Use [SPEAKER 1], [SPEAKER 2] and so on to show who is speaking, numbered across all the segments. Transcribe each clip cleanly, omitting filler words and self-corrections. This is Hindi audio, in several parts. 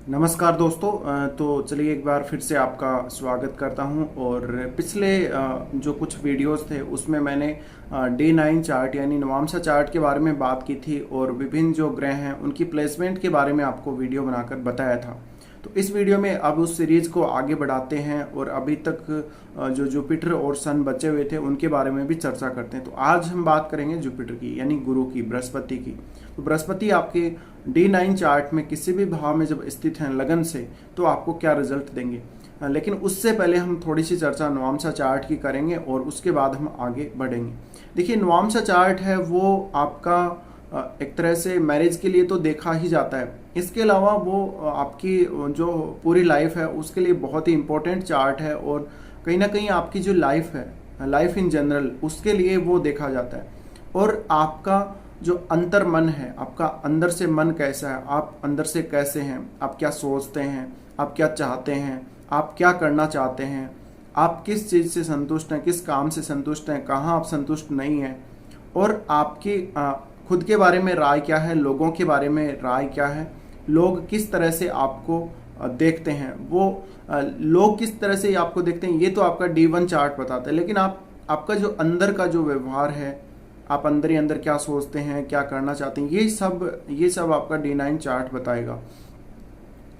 [SPEAKER 1] नमस्कार दोस्तों। तो चलिए एक बार फिर से आपका स्वागत करता हूं। और पिछले जो कुछ वीडियोस थे उसमें मैंने D9 चार्ट यानी नवांशा चार्ट के बारे में बात की थी और विभिन्न जो ग्रह हैं उनकी प्लेसमेंट के बारे में आपको वीडियो बनाकर बताया था। तो इस वीडियो में अब उस सीरीज को आगे बढ़ाते हैं और अभी तक जो जुपिटर और सन बचे हुए थे उनके बारे में भी चर्चा करते हैं। तो आज हम बात करेंगे जुपिटर की यानी गुरु की, बृहस्पति की। तो बृहस्पति आपके D9 चार्ट में किसी भी भाव में जब स्थित हैं लगन से, तो आपको क्या रिजल्ट देंगे। लेकिन उससे पहले हम थोड़ी सी चर्चा नवांशा चार्ट की करेंगे और उसके बाद हम आगे बढ़ेंगे। देखिए, नवांशा चार्ट है वो आपका एक तरह से मैरिज के लिए तो देखा ही जाता है। इसके अलावा वो आपकी जो पूरी लाइफ है उसके लिए बहुत ही इम्पोर्टेंट चार्ट है और कहीं ना कहीं आपकी जो लाइफ है, लाइफ इन जनरल, उसके लिए वो देखा जाता है। और आपका जो अंतर मन है, आपका अंदर से मन कैसा है, आप अंदर से कैसे हैं, आप क्या सोचते हैं, आप क्या चाहते हैं, आप क्या करना चाहते हैं, आप किस चीज़ से संतुष्ट हैं, किस काम से संतुष्ट हैं, कहाँ आप संतुष्ट नहीं हैं, और आपकी खुद के बारे में राय क्या है, लोगों के बारे में राय क्या है, लोग किस तरह से आपको देखते हैं, वो लोग किस तरह से आपको देखते हैं, ये तो आपका D1 चार्ट बताता है। लेकिन आपका जो अंदर का जो व्यवहार है, आप अंदर ही अंदर क्या सोचते हैं, क्या करना चाहते हैं, ये सब आपका D9 चार्ट बताएगा।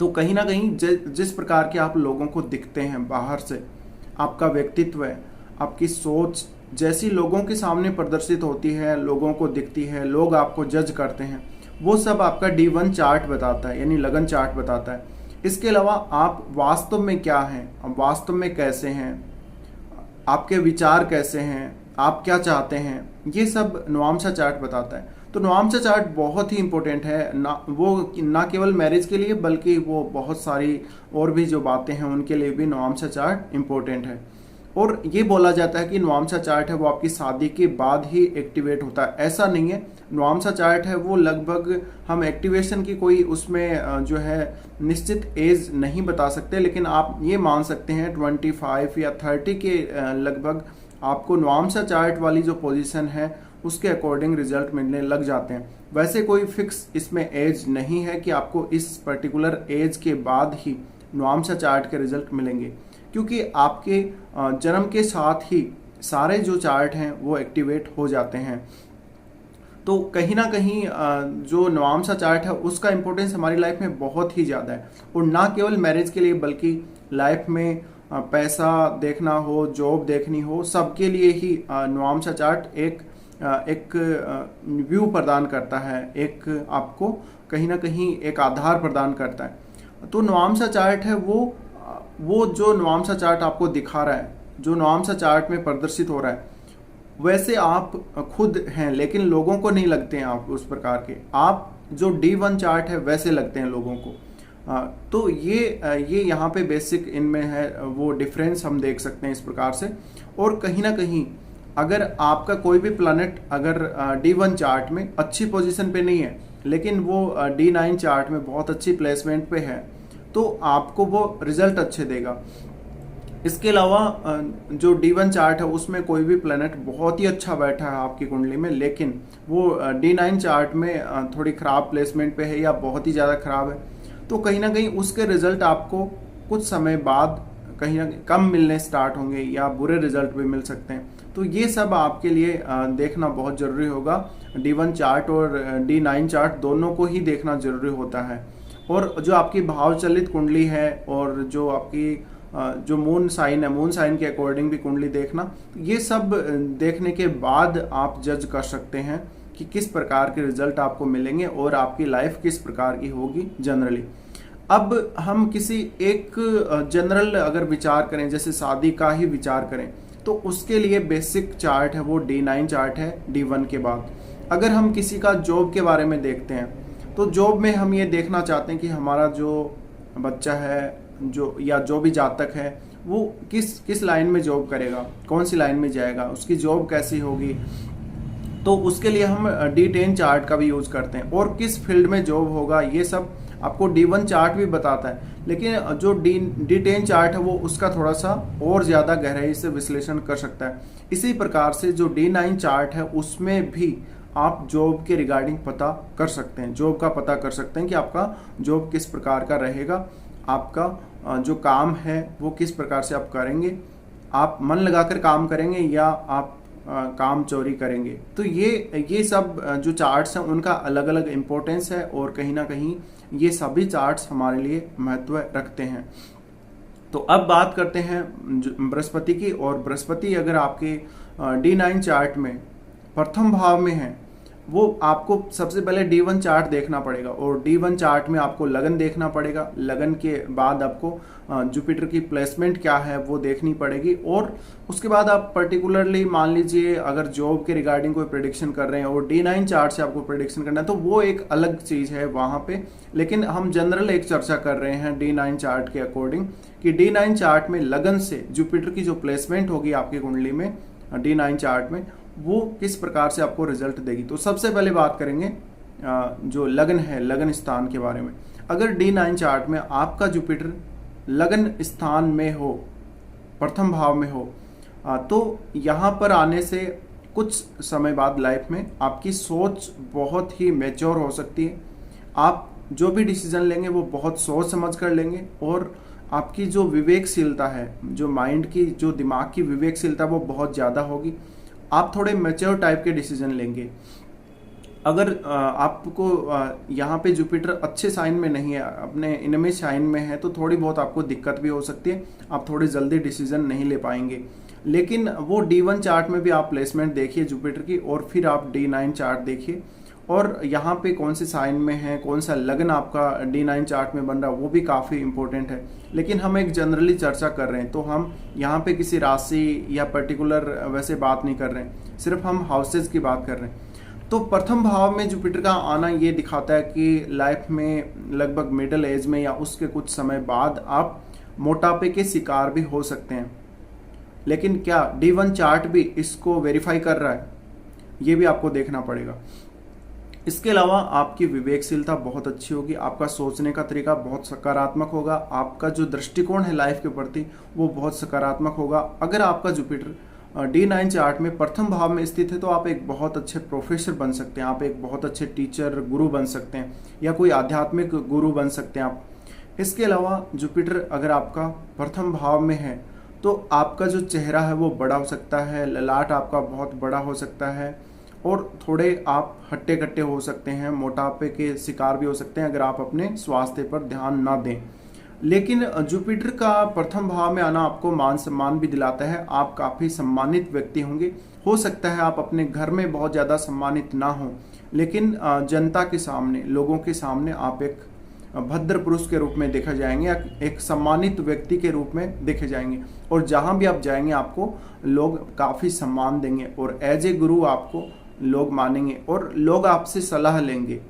[SPEAKER 1] तो कहीं ना कहीं जिस प्रकार के आप लोगों को दिखते हैं बाहर से, आपका व्यक्तित्व है, आपकी सोच जैसी लोगों के सामने प्रदर्शित होती है, लोगों को दिखती है, लोग आपको जज करते हैं, वो सब आपका D1 चार्ट बताता है यानी लगन चार्ट बताता है। इसके अलावा आप वास्तव में क्या हैं, आप वास्तव में कैसे हैं, आपके विचार कैसे हैं, आप क्या चाहते हैं, ये सब नवांशा चार्ट बताता है। तो नवांशा चार्ट बहुत ही इंपॉर्टेंट है, ना केवल मैरिज के लिए बल्कि वो बहुत सारी और भी जो बातें हैं उनके लिए भी नवांशा चार्ट इंपॉर्टेंट है। और ये बोला जाता है कि नवांशा चार्ट है वो आपकी शादी के बाद ही एक्टिवेट होता है। ऐसा नहीं है। नवांशा चार्ट है वो लगभग हम एक्टिवेशन की कोई उसमें जो है निश्चित एज नहीं बता सकते, लेकिन आप ये मान सकते हैं 25 या 30 के लगभग आपको नवांशा चार्ट वाली जो पोजीशन है उसके अकॉर्डिंग रिजल्ट मिलने लग जाते हैं। वैसे कोई फिक्स इसमें एज नहीं है कि आपको इस पर्टिकुलर एज के बाद ही नवांशा चार्ट के रिजल्ट मिलेंगे, क्योंकि आपके जन्म के साथ ही सारे जो चार्ट हैं वो एक्टिवेट हो जाते हैं। तो कहीं ना कहीं जो नवांशा चार्ट है उसका इम्पोर्टेंस हमारी लाइफ में बहुत ही ज़्यादा है। और ना केवल मैरिज के लिए बल्कि लाइफ में पैसा देखना हो, जॉब देखनी हो, सबके लिए ही नवांशा चार्ट एक व्यू प्रदान करता है, एक आपको कहीं ना कहीं एक आधार प्रदान करता है। तो नवांशा चार्ट है वो जो नवांशा चार्ट आपको दिखा रहा है, जो नवांशा चार्ट में प्रदर्शित हो रहा है, वैसे आप खुद हैं, लेकिन लोगों को नहीं लगते हैं आप उस प्रकार के। आप जो D1 चार्ट है वैसे लगते हैं लोगों को। तो ये यहाँ पे बेसिक इनमें है वो डिफरेंस हम देख सकते हैं इस प्रकार से। और कहीं ना कहीं अगर आपका कोई भी प्लैनेट अगर D1 चार्ट में अच्छी पोजीशन पे नहीं है लेकिन वो D9 चार्ट में बहुत अच्छी प्लेसमेंट पे है, तो आपको वो रिजल्ट अच्छे देगा। इसके अलावा जो D1 चार्ट है उसमें कोई भी प्लैनेट बहुत ही अच्छा बैठा है आपकी कुंडली में, लेकिन वो D9 चार्ट में थोड़ी ख़राब प्लेसमेंट पे है या बहुत ही ज़्यादा ख़राब है, तो कहीं ना कहीं उसके रिजल्ट आपको कुछ समय बाद कहीं ना कम मिलने स्टार्ट होंगे या बुरे रिजल्ट भी मिल सकते हैं। तो ये सब आपके लिए देखना बहुत ज़रूरी होगा। D1 चार्ट और D9 चार्ट दोनों को ही देखना ज़रूरी होता है। और जो आपकी भाव चलित कुंडली है और जो आपकी जो मून साइन है, मून साइन के अकॉर्डिंग भी कुंडली देखना, ये सब देखने के बाद आप जज कर सकते हैं कि किस प्रकार के रिजल्ट आपको मिलेंगे और आपकी लाइफ किस प्रकार की होगी जनरली। अब हम किसी एक जनरल अगर विचार करें, जैसे शादी का ही विचार करें, तो उसके लिए बेसिक चार्ट है वो D9 चार्ट है D1 के बाद। अगर हम किसी का जॉब के बारे में देखते हैं, तो जॉब में हम ये देखना चाहते हैं कि हमारा जो बच्चा है जो भी जातक है वो किस लाइन में जॉब करेगा, कौन सी लाइन में जाएगा, उसकी जॉब कैसी होगी। तो उसके लिए हम D10 चार्ट का भी यूज करते हैं। और किस फील्ड में जॉब होगा ये सब आपको D1 चार्ट भी बताता है, लेकिन जो D10 चार्ट है वो उसका थोड़ा सा और ज़्यादा गहराई से विश्लेषण कर सकता है। इसी प्रकार से जो D9 चार्ट है उसमें भी आप जॉब के रिगार्डिंग पता कर सकते हैं, जॉब का पता कर सकते हैं कि आपका जॉब किस प्रकार का रहेगा, आपका जो काम है वो किस प्रकार से आप करेंगे, आप मन लगाकर काम करेंगे या आप काम चोरी करेंगे। तो ये सब जो चार्ट्स हैं उनका अलग अलग इम्पोर्टेंस है और कहीं ना कहीं ये सभी चार्ट्स हमारे लिए महत्व रखते हैं। तो अब बात करते हैं बृहस्पति की, और बृहस्पति अगर आपके D9 चार्ट में प्रथम भाव में है, वो आपको सबसे पहले D1 चार्ट देखना पड़ेगा, और D1 चार्ट में आपको लगन देखना पड़ेगा। लगन के बाद आपको जुपिटर की प्लेसमेंट क्या है वो देखनी पड़ेगी, और उसके बाद आप पर्टिकुलरली मान लीजिए अगर जॉब के रिगार्डिंग कोई प्रेडिक्शन कर रहे हैं और D9 चार्ट से आपको प्रेडिक्शन करना है तो वो एक अलग चीज़ है वहाँ पे। लेकिन हम जनरल एक चर्चा कर रहे हैं D9 चार्ट के अकॉर्डिंग कि D9 चार्ट में लगन से जुपिटर की जो प्लेसमेंट होगी आपकी कुंडली में D9 चार्ट में, वो किस प्रकार से आपको रिजल्ट देगी। तो सबसे पहले बात करेंगे जो लगन है, लगन स्थान के बारे में। अगर D9 चार्ट में आपका जुपिटर लगन स्थान में हो, प्रथम भाव में हो, तो यहाँ पर आने से कुछ समय बाद लाइफ में आपकी सोच बहुत ही मैच्योर हो सकती है। आप जो भी डिसीजन लेंगे वो बहुत सोच समझ कर लेंगे, और आपकी जो विवेकशीलता है, जो माइंड की, जो दिमाग की विवेकशीलता वो बहुत ज़्यादा होगी। आप थोड़े मैच्योर टाइप के डिसीजन लेंगे। अगर आपको यहाँ पे जुपिटर अच्छे साइन में नहीं है, अपने इनमे साइन में है, तो थोड़ी बहुत आपको दिक्कत भी हो सकती है, आप थोड़ी जल्दी डिसीजन नहीं ले पाएंगे। लेकिन वो D1 चार्ट में भी आप प्लेसमेंट देखिए जुपिटर की, और फिर आप D9 चार्ट देखिए, और यहाँ पे कौन से साइन में है, कौन सा लगन आपका D9 चार्ट में बन रहा है, वो भी काफ़ी इंपॉर्टेंट है। लेकिन हम एक जनरली चर्चा कर रहे हैं, तो हम यहाँ पे किसी राशि या पर्टिकुलर वैसे बात नहीं कर रहे हैं, सिर्फ हम हाउसेज की बात कर रहे हैं। तो प्रथम भाव में जुपिटर का आना ये दिखाता है कि लाइफ में लगभग मिडिल एज में या उसके कुछ समय बाद आप मोटापे के शिकार भी हो सकते हैं। लेकिन क्या D1 चार्ट भी इसको वेरीफाई कर रहा है, ये भी आपको देखना पड़ेगा। इसके अलावा आपकी विवेकशीलता बहुत अच्छी होगी, आपका सोचने का तरीका बहुत सकारात्मक होगा, आपका जो दृष्टिकोण है लाइफ के प्रति वो बहुत सकारात्मक होगा। अगर आपका जुपिटर D9 चार्ट में प्रथम भाव में स्थित है तो आप एक बहुत अच्छे प्रोफेसर बन सकते हैं, आप एक बहुत अच्छे टीचर, गुरु बन सकते हैं, या कोई आध्यात्मिक गुरु बन सकते हैं आप। इसके अलावा जुपिटर अगर आपका प्रथम भाव में है तो आपका जो चेहरा है वो बड़ा हो सकता है, ललाट आपका बहुत बड़ा हो सकता है, और थोड़े आप हट्टे कट्टे हो सकते हैं, मोटापे के शिकार भी हो सकते हैं अगर आप अपने स्वास्थ्य पर ध्यान ना दें। लेकिन जुपिटर का प्रथम भाव में आना आपको मान सम्मान भी दिलाता है, आप काफ़ी सम्मानित व्यक्ति होंगे। हो सकता है आप अपने घर में बहुत ज़्यादा सम्मानित ना हो, लेकिन जनता के सामने, लोगों के सामने आप एक भद्र पुरुष के रूप में देखे जाएंगे, या एक सम्मानित व्यक्ति के रूप में देखे जाएंगे, और जहाँ भी आप जाएंगे आपको लोग काफ़ी सम्मान देंगे, और एज ए गुरु आपको लोग मानेंगे, और लोग आपसे सलाह लेंगे।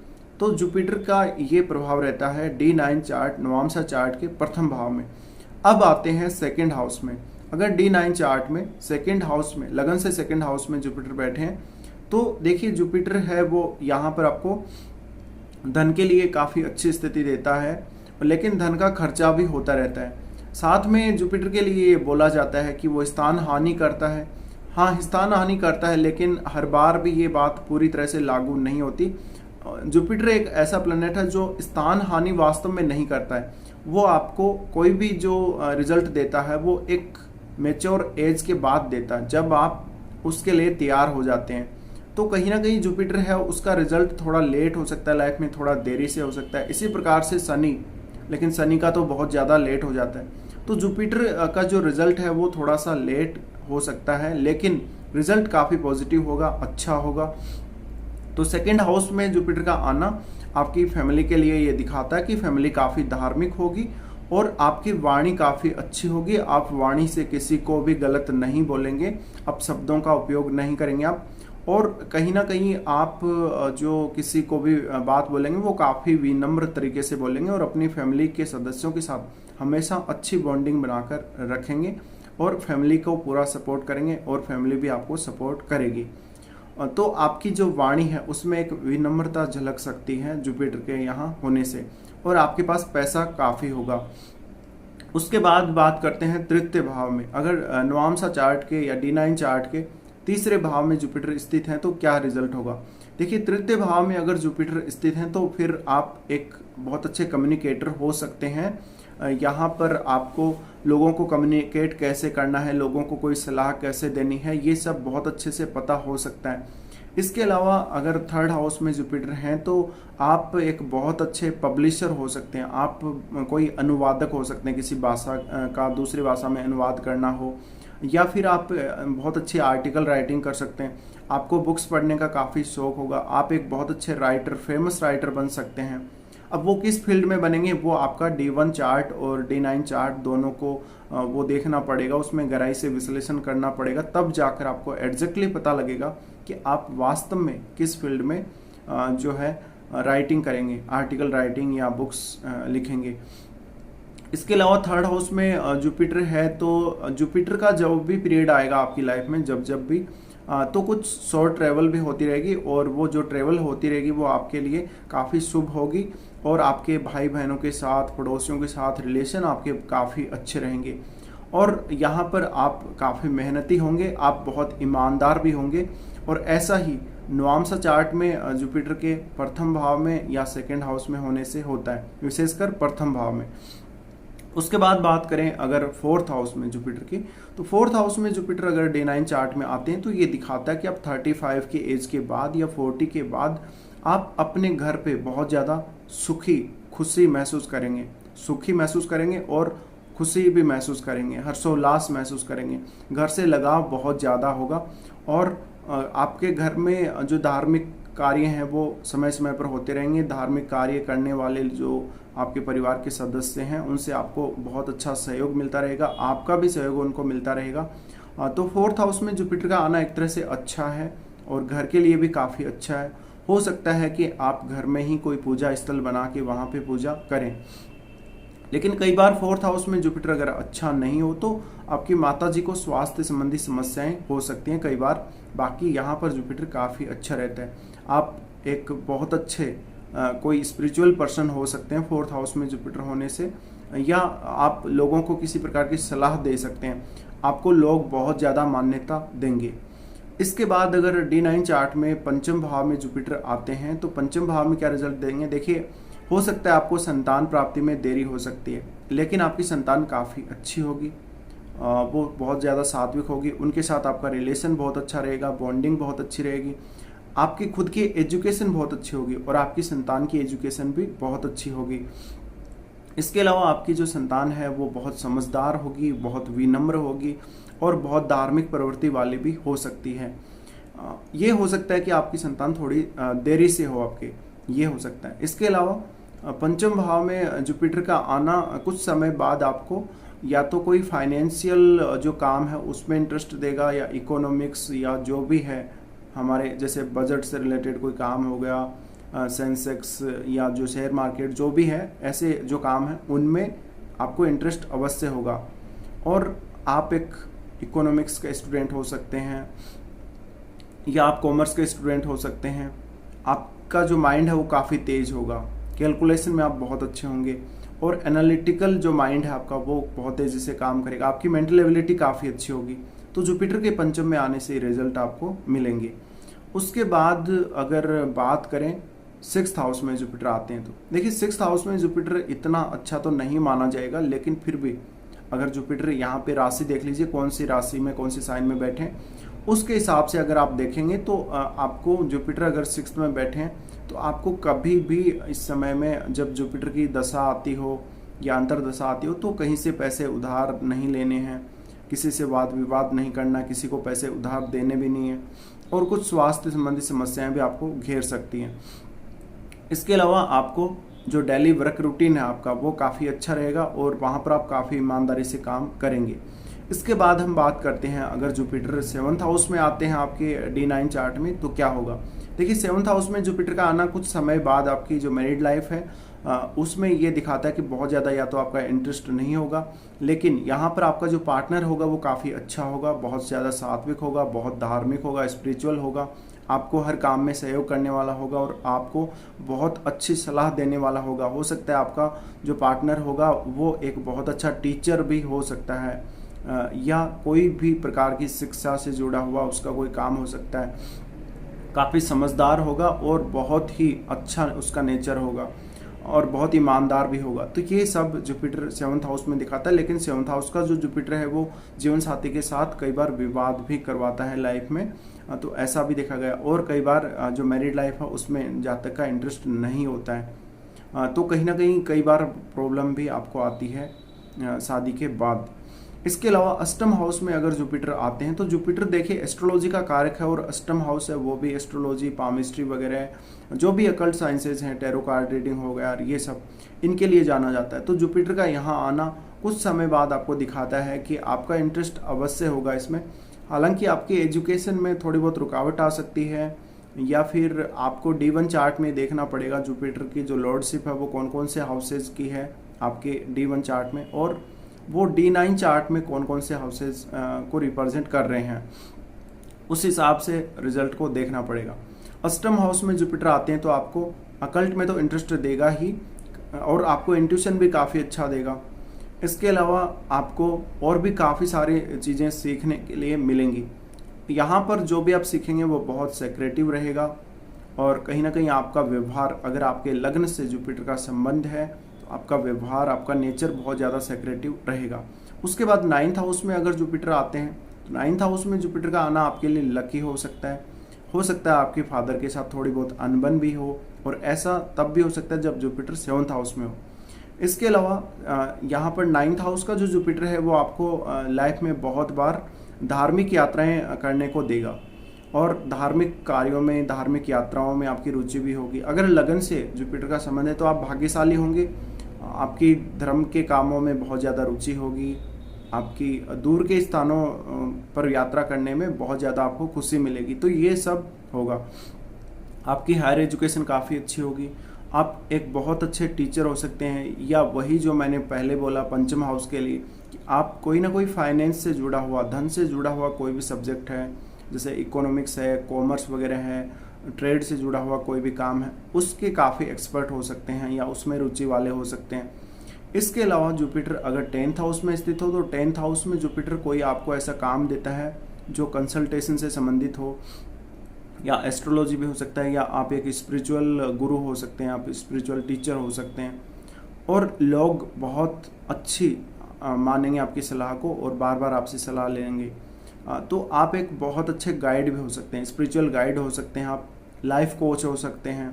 [SPEAKER 1] तो जुपिटर का ये प्रभाव रहता है D9 चार्ट, नवामसा चार्ट के प्रथम भाव में। अब आते हैं सेकंड हाउस में। अगर D9 चार्ट में सेकंड हाउस में, लगन से सेकंड हाउस में जुपिटर बैठे हैं, तो देखिए जुपिटर है वो यहाँ पर आपको धन के लिए काफ़ी अच्छी स्थिति देता है, लेकिन धन का खर्चा भी होता रहता है। साथ में जुपिटर के लिए ये बोला जाता है कि वो स्थान हानि करता है। हाँ, स्थान हानि करता है, लेकिन हर बार भी ये बात पूरी तरह से लागू नहीं होती। जुपिटर एक ऐसा प्लैनेट है जो स्थान हानि वास्तव में नहीं करता है, वो आपको कोई भी जो रिजल्ट देता है वो एक मैच्योर एज के बाद देता है, जब आप उसके लिए तैयार हो जाते हैं। तो कहीं ना कहीं जुपिटर है उसका रिजल्ट थोड़ा लेट हो सकता है, लाइफ में थोड़ा देरी से हो सकता है। इसी प्रकार से शनि, लेकिन शनि का तो बहुत ज़्यादा लेट हो जाता है। तो जुपिटर का जो रिजल्ट है वो थोड़ा सा लेट हो सकता है, लेकिन रिजल्ट काफ़ी पॉजिटिव होगा, अच्छा होगा। तो सेकंड हाउस में जुपिटर का आना आपकी फैमिली के लिए ये दिखाता है कि फैमिली काफ़ी धार्मिक होगी और आपकी वाणी काफ़ी अच्छी होगी। आप वाणी से किसी को भी गलत नहीं बोलेंगे, आप शब्दों का उपयोग नहीं करेंगे आप, और कहीं ना कहीं आप जो किसी को भी बात बोलेंगे वो काफ़ी विनम्र तरीके से बोलेंगे, और अपनी फैमिली के सदस्यों के साथ हमेशा अच्छी बॉन्डिंग बनाकर रखेंगे, और फैमिली को पूरा सपोर्ट करेंगे, और फैमिली भी आपको सपोर्ट करेगी। तो आपकी जो वाणी है उसमें एक विनम्रता झलक सकती है जुपिटर के यहाँ होने से, और आपके पास पैसा काफ़ी होगा। उसके बाद बात करते हैं तृतीय भाव में। अगर नवामसा चार्ट के या D9 चार्ट के तीसरे भाव में जुपिटर स्थित है तो क्या रिजल्ट होगा। देखिए तृतीय भाव में अगर जुपिटर स्थित हैं तो फिर आप एक बहुत अच्छे कम्युनिकेटर हो सकते हैं। यहाँ पर आपको लोगों को कम्युनिकेट कैसे करना है, लोगों को कोई सलाह कैसे देनी है, ये सब बहुत अच्छे से पता हो सकता है। इसके अलावा अगर थर्ड हाउस में जुपिटर हैं तो आप एक बहुत अच्छे पब्लिशर हो सकते हैं। आप कोई अनुवादक हो सकते हैं, किसी भाषा का दूसरी भाषा में अनुवाद करना हो, या फिर आप बहुत अच्छी आर्टिकल राइटिंग कर सकते हैं। आपको बुक्स पढ़ने का काफ़ी शौक होगा, आप एक बहुत अच्छे राइटर, फेमस राइटर बन सकते हैं। अब वो किस फील्ड में बनेंगे, वो आपका D1 चार्ट और D9 चार्ट दोनों को वो देखना पड़ेगा, उसमें गहराई से विश्लेषण करना पड़ेगा, तब जाकर आपको एग्जैक्टली पता लगेगा कि आप वास्तव में किस फील्ड में जो है राइटिंग करेंगे, आर्टिकल राइटिंग या बुक्स लिखेंगे। इसके अलावा थर्ड हाउस में जुपिटर है तो जुपिटर का जब भी पीरियड आएगा आपकी लाइफ में, जब भी तो कुछ शॉर्ट ट्रैवल भी होती रहेगी, और वो जो ट्रैवल होती रहेगी वो आपके लिए काफ़ी शुभ होगी, और आपके भाई बहनों के साथ, पड़ोसियों के साथ रिलेशन आपके काफ़ी अच्छे रहेंगे। और यहाँ पर आप काफ़ी मेहनती होंगे, आप बहुत ईमानदार भी होंगे। और ऐसा ही नवांशा चार्ट में जुपिटर के प्रथम भाव में या सेकेंड हाउस में होने से होता है, विशेषकर प्रथम भाव में। उसके बाद बात करें अगर फोर्थ हाउस में जुपिटर की, तो फोर्थ हाउस में जुपिटर अगर D9 चार्ट में आते हैं तो ये दिखाता है कि आप 35 की एज के बाद या 40 के बाद आप अपने घर पे बहुत ज़्यादा खुशी महसूस करेंगे, सुखी महसूस करेंगे और खुशी भी महसूस करेंगे, हर्षोल्लास महसूस करेंगे, घर से लगाव बहुत ज़्यादा होगा। और आपके घर में जो धार्मिक कार्य हैं वो समय समय पर होते रहेंगे। धार्मिक कार्य करने वाले जो आपके परिवार के सदस्य हैं उनसे आपको बहुत अच्छा सहयोग मिलता रहेगा, आपका भी सहयोग उनको मिलता रहेगा। तो फोर्थ हाउस में जुपिटर का आना एक तरह से अच्छा है और घर के लिए भी काफ़ी अच्छा है। हो सकता है कि आप घर में ही कोई पूजा स्थल बना के वहाँ पे पूजा करें। लेकिन कई बार फोर्थ हाउस में जुपिटर अगर अच्छा नहीं हो तो आपकी माता जी को स्वास्थ्य संबंधी समस्याएं हो सकती हैं कई बार। बाकी यहाँ पर जुपिटर काफ़ी अच्छा रहता है। आप एक बहुत अच्छे कोई स्पिरिचुअल पर्सन हो सकते हैं फोर्थ हाउस में जुपिटर होने से, या आप लोगों को किसी प्रकार की सलाह दे सकते हैं, आपको लोग बहुत ज़्यादा मान्यता देंगे। इसके बाद अगर D9 चार्ट में पंचम भाव में जुपिटर आते हैं तो पंचम भाव में क्या रिजल्ट देंगे, देखिए हो सकता है आपको संतान प्राप्ति में देरी हो सकती है, लेकिन आपकी संतान काफ़ी अच्छी होगी, वो बहुत ज़्यादा सात्विक होगी, उनके साथ आपका रिलेशन बहुत अच्छा रहेगा, बॉन्डिंग बहुत अच्छी रहेगी, आपकी खुद की एजुकेशन बहुत अच्छी होगी और आपकी संतान की एजुकेशन भी बहुत अच्छी होगी। इसके अलावा आपकी जो संतान है वो बहुत समझदार होगी, बहुत विनम्र होगी और बहुत धार्मिक प्रवृत्ति वाली भी हो सकती है। ये हो सकता है कि आपकी संतान थोड़ी देरी से हो आपके, ये हो सकता है। इसके अलावा पंचम भाव में जुपिटर का आना कुछ समय बाद आपको या तो कोई फाइनेंशियल जो काम है उसमें इंटरेस्ट देगा, या इकोनॉमिक्स या जो भी है हमारे जैसे बजट से रिलेटेड कोई काम हो गया, सेंसेक्स या जो शेयर मार्केट जो भी है, ऐसे जो काम है उनमें आपको इंटरेस्ट अवश्य होगा। और आप एक इकोनॉमिक्स का स्टूडेंट हो सकते हैं या आप कॉमर्स के स्टूडेंट हो सकते हैं। आपका जो माइंड है वो काफ़ी तेज होगा, कैलकुलेशन में आप बहुत अच्छे होंगे और एनालिटिकल जो माइंड है आपका वो बहुत तेज़ी से काम करेगा, आपकी मेंटल एबिलिटी काफ़ी अच्छी होगी। तो जुपिटर के पंचम में आने से रिजल्ट आपको मिलेंगे। उसके बाद अगर बात करें सिक्स्थ हाउस में जुपिटर आते हैं तो देखिए सिक्स्थ हाउस में जुपिटर इतना अच्छा तो नहीं माना जाएगा, लेकिन फिर भी अगर जुपिटर यहाँ पे राशि देख लीजिए कौन सी राशि में कौन सी साइन में बैठे हैं, उसके हिसाब से अगर आप देखेंगे तो आपको जुपिटर अगर सिक्स्थ में बैठे हैं तो आपको कभी भी इस समय में जब जुपिटर की दशा आती हो या अंतरदशा आती हो तो कहीं से पैसे उधार नहीं लेने हैं, किसी से वाद विवाद नहीं करना, किसी को पैसे उधार देने भी नहीं है, और कुछ स्वास्थ्य संबंधी समस्याएं भी आपको घेर सकती हैं। इसके अलावा आपको जो डेली वर्क रूटीन है आपका वो काफ़ी अच्छा रहेगा और वहाँ पर आप काफ़ी ईमानदारी से काम करेंगे। इसके बाद हम बात करते हैं अगर जुपिटर सेवन्थ हाउस में आते हैं आपके D9 चार्ट में तो क्या होगा। देखिए सेवन्थ हाउस में जुपिटर का आना कुछ समय बाद आपकी जो मैरिड लाइफ है उसमें ये दिखाता है कि बहुत ज़्यादा या तो आपका इंटरेस्ट नहीं होगा, लेकिन यहाँ पर आपका जो पार्टनर होगा वो काफ़ी अच्छा होगा, बहुत ज़्यादा सात्विक होगा, बहुत धार्मिक होगा, स्पिरिचुअल होगा, आपको हर काम में सहयोग करने वाला होगा और आपको बहुत अच्छी सलाह देने वाला होगा। हो सकता है आपका जो पार्टनर होगा वो एक बहुत अच्छा टीचर भी हो सकता है, या कोई भी प्रकार की शिक्षा से जुड़ा हुआ उसका कोई काम हो सकता है। काफ़ी समझदार होगा और बहुत ही अच्छा उसका नेचर होगा और बहुत ईमानदार भी होगा। तो ये सब जुपिटर 7th हाउस में दिखाता है। लेकिन 7th हाउस का जो जुपिटर है वो जीवन साथी के साथ कई बार विवाद भी करवाता है लाइफ में, तो ऐसा भी देखा गया। और कई बार जो मैरिड लाइफ है उसमें जातक का इंटरेस्ट नहीं होता है, तो कहीं ना कहीं कई बार प्रॉब्लम भी आपको आती है शादी के बाद। इसके अलावा अष्टम हाउस में अगर जुपिटर आते हैं तो जुपिटर देखिए एस्ट्रोलॉजी का कारक है, और अष्टम हाउस है वो भी एस्ट्रोलॉजी, पामिस्ट्री वगैरह जो भी अकल्ट साइंसेज हैं, टैरो कार्ड रीडिंग हो गया, ये सब इनके लिए जाना जाता है। तो जुपिटर का यहाँ आना कुछ समय बाद आपको दिखाता है कि आपका इंटरेस्ट अवश्य होगा इसमें। हालांकि आपकी एजुकेशन में थोड़ी बहुत रुकावट आ सकती है, या फिर आपको D1 चार्ट में देखना पड़ेगा जुपिटर की जो लॉर्डशिप है वो कौन कौन से हाउसेज की है आपके D1 चार्ट में, और वो D9 चार्ट में कौन कौन से हाउसेज को रिप्रेजेंट कर रहे हैं, उस हिसाब से रिजल्ट को देखना पड़ेगा। अष्टम हाउस में जुपिटर आते हैं तो आपको अकल्ट में तो इंटरेस्ट देगा ही, और आपको इंट्यूशन भी काफ़ी अच्छा देगा। इसके अलावा आपको और भी काफ़ी सारी चीज़ें सीखने के लिए मिलेंगी। यहाँ पर जो भी आप सीखेंगे वो बहुत सेक्रेटिव रहेगा, और कहीं ना कहीं आपका व्यवहार, अगर आपके लग्न से जुपिटर का संबंध है तो आपका व्यवहार, आपका नेचर बहुत ज़्यादा सेक्रेटिव रहेगा। उसके बाद 9th हाउस में अगर जुपिटर आते हैं तो 9th हाउस में जुपिटर का आना आपके लिए लकी हो सकता है आपके फादर के साथ थोड़ी बहुत अनबन भी हो, और ऐसा तब भी हो सकता है जब जुपिटर 7th हाउस में हो। इसके अलावा यहाँ पर 9th हाउस का जो जुपिटर है वो आपको लाइफ में बहुत बार धार्मिक यात्राएं करने को देगा, और धार्मिक कार्यों में, धार्मिक यात्राओं में आपकी रुचि भी होगी। अगर लगन से जुपिटर का संबंध है तो आप भाग्यशाली होंगे, आपकी धर्म के कामों में बहुत ज़्यादा रुचि होगी, आपकी दूर के स्थानों पर यात्रा करने में बहुत ज़्यादा आपको खुशी मिलेगी। तो ये सब होगा। आपकी हायर एजुकेशन काफ़ी अच्छी होगी, आप एक बहुत अच्छे टीचर हो सकते हैं, या वही जो मैंने पहले बोला पंचम हाउस के लिए कि आप कोई ना कोई फाइनेंस से जुड़ा हुआ, धन से जुड़ा हुआ कोई भी सब्जेक्ट है, जैसे इकोनॉमिक्स है, कॉमर्स वगैरह है, ट्रेड से जुड़ा हुआ कोई भी काम है, उसके काफ़ी एक्सपर्ट हो सकते हैं या उसमें रुचि वाले हो सकते हैं। इसके अलावा जुपिटर अगर 10th हाउस में स्थित हो तो 10th हाउस में जुपिटर कोई आपको ऐसा काम देता है जो कंसल्टेशन से संबंधित हो, या एस्ट्रोलॉजी भी हो सकता है, या आप एक स्पिरिचुअल गुरु हो सकते हैं, आप स्पिरिचुअल टीचर हो सकते हैं, और लोग बहुत अच्छी मानेंगे आपकी सलाह को और बार बार आपसे सलाह लेंगे। तो आप एक बहुत अच्छे गाइड भी हो सकते हैं, स्पिरिचुअल गाइड हो सकते हैं, आप लाइफ कोच हो सकते हैं।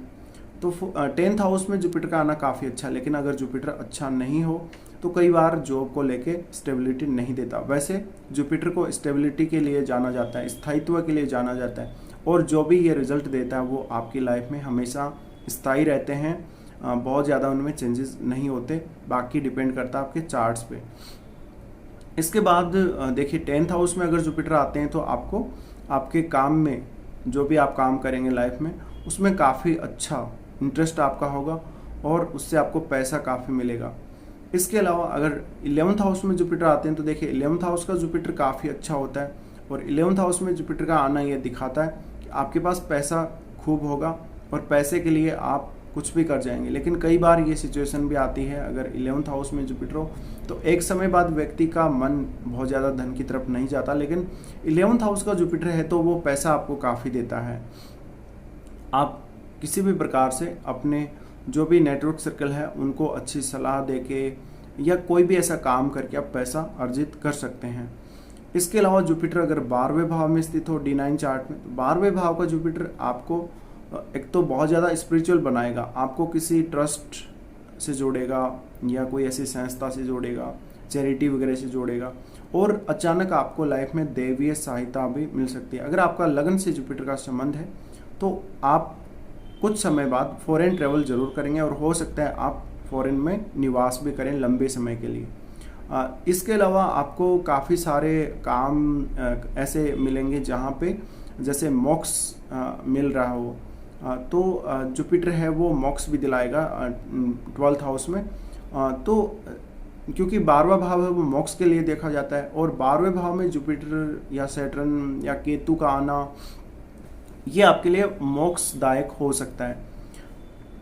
[SPEAKER 1] तो 10th हाउस में जुपिटर का आना काफ़ी अच्छा, लेकिन अगर जुपिटर अच्छा नहीं हो तो कई बार जॉब को लेके स्टेबिलिटी नहीं देता। वैसे जुपिटर को स्टेबिलिटी के लिए जाना जाता है, स्थायित्व के लिए जाना जाता है, और जो भी ये रिजल्ट देता है वो आपकी लाइफ में हमेशा स्थायी रहते हैं, बहुत ज़्यादा उनमें चेंजेस नहीं होते। बाकी डिपेंड करता है आपके चार्ट्स पे। इसके बाद देखिए 10th हाउस में अगर जुपिटर आते हैं तो आपको आपके काम में, जो भी आप काम करेंगे लाइफ में, उसमें काफ़ी अच्छा इंटरेस्ट आपका होगा, और उससे आपको पैसा काफ़ी मिलेगा। इसके अलावा अगर 11th हाउस में जुपिटर आते हैं तो देखिए 11th हाउस का जुपिटर काफ़ी अच्छा होता है, और 11th हाउस में जुपिटर का आना ये दिखाता है कि आपके पास पैसा खूब होगा, और पैसे के लिए आप कुछ भी कर जाएंगे। लेकिन कई बार ये सिचुएशन भी आती है, अगर 11th हाउस में जुपिटर हो तो एक समय बाद व्यक्ति का मन बहुत ज़्यादा धन की तरफ नहीं जाता, लेकिन 11th हाउस का जुपिटर है तो वो पैसा आपको काफ़ी देता है। आप किसी भी प्रकार से अपने जो भी नेटवर्क सर्कल है उनको अच्छी सलाह देके या कोई भी ऐसा काम करके आप पैसा अर्जित कर सकते हैं। इसके अलावा जुपिटर अगर 12वें भाव में स्थित हो D9 चार्ट में, तो 12वें भाव का जुपिटर आपको एक तो बहुत ज़्यादा स्पिरिचुअल बनाएगा, आपको किसी ट्रस्ट से जोड़ेगा या कोई ऐसी संस्था से जोड़ेगा, चैरिटी वगैरह से जोड़ेगा, और अचानक आपको लाइफ में दैवीय सहायता भी मिल सकती है। अगर आपका लगन से जुपिटर का संबंध है तो आप कुछ समय बाद फॉरेन ट्रेवल जरूर करेंगे, और हो सकता है आप फॉरेन में निवास भी करें लंबे समय के लिए। इसके अलावा आपको काफ़ी सारे काम ऐसे मिलेंगे जहाँ पे जैसे मोक्ष मिल रहा हो, तो जुपिटर है वो मोक्ष भी दिलाएगा 12th हाउस में। तो क्योंकि 12वां भाव है वो मोक्ष के लिए देखा जाता है, और 12वें भाव में जुपिटर या सैटर्न या केतु का आना ये आपके लिए मोक्षदायक हो सकता है।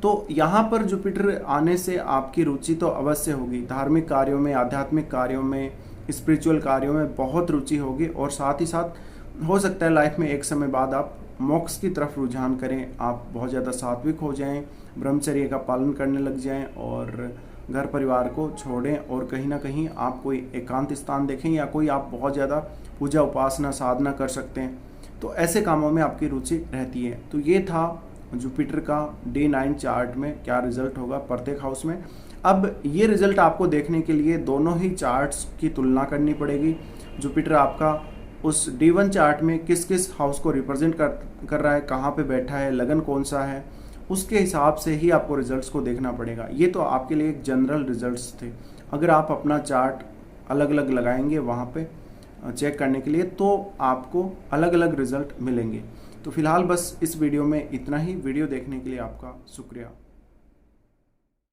[SPEAKER 1] तो यहाँ पर जुपिटर आने से आपकी रुचि तो अवश्य होगी, धार्मिक कार्यों में, आध्यात्मिक कार्यों में, स्पिरिचुअल कार्यों में बहुत रुचि होगी, और साथ ही साथ हो सकता है लाइफ में एक समय बाद आप मोक्ष की तरफ रुझान करें, आप बहुत ज़्यादा सात्विक हो जाएं, ब्रह्मचर्य का पालन करने लग जाएं और घर परिवार को छोड़ें और कहीं ना कहीं आप कोई एकांत स्थान देखें या कोई आप बहुत ज़्यादा पूजा उपासना साधना कर सकते हैं, तो ऐसे कामों में आपकी रुचि रहती है। तो ये था जुपिटर का डे 9 चार्ट में क्या रिजल्ट होगा प्रत्येक हाउस में। अब ये रिजल्ट आपको देखने के लिए दोनों ही चार्ट्स की तुलना करनी पड़ेगी। जुपिटर आपका उस D1 चार्ट में किस किस हाउस को रिप्रेजेंट कर रहा है, कहाँ पे बैठा है, लगन कौन सा है, उसके हिसाब से ही आपको रिजल्ट्स को देखना पड़ेगा। ये तो आपके लिए एक जनरल रिजल्ट्स थे। अगर आप अपना चार्ट अलग अलग लगाएंगे वहाँ पे चेक करने के लिए तो आपको अलग अलग रिजल्ट मिलेंगे। तो फिलहाल बस इस वीडियो में इतना ही। वीडियो देखने के लिए आपका शुक्रिया।